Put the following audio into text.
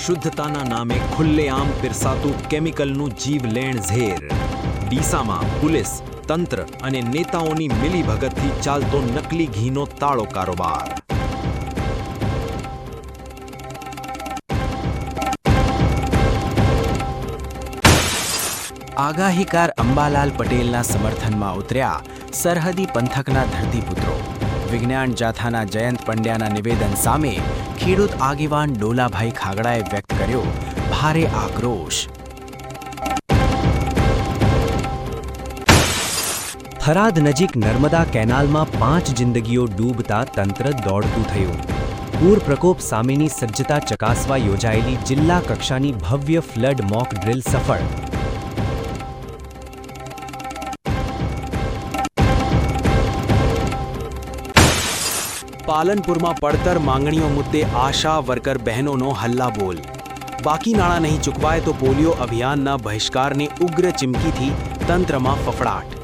શુદ્ધતાના નામે ખુલ્લેઆમ પીરસાતું કેમિકલનું જીવલેણ ઝેર. ડીસામાં પોલીસ, તંત્ર અને નેતાઓની મિલીભગતથી ચાલતો નકલી ઘીનો તાળો કારોબાર. આગાહીકાર અંબાલાલ પટેલના સમર્થનમાં ઉતર્યા સરહદી પંથકના ધરતીપુત્રો. વિજ્ઞાન જાથાના જયંત પંડ્યાના નિવેદન સામે ખેડૂત આગેવાન ડોલાભાઈ ખાગડાએ વ્યક્ત કર્યો ભારે આક્રોશ. થરાદ નજીક નર્મદા કેનાલમાં 5 જિંદગીઓ ડૂબતા તંત્ર દોડતું થયું. પૂર પ્રકોપ સામેની સજ્જતા ચકાસવા યોજાયેલી જિલ્લા કક્ષાની ભવ્ય ફ્લડ મોક ડ્રિલ સફળ. પાલનપુરમાં પડતર માંગણીઓ મુદ્દે આશા વર્કર બહેનોનો હલ્લાબોલ. બાકી નાણાં નહીં ચૂકવાય તો પોલિયો અભિયાનના બહિષ્કારની ઉગ્ર ચીમકીથી તંત્રમાં ફફડાટ.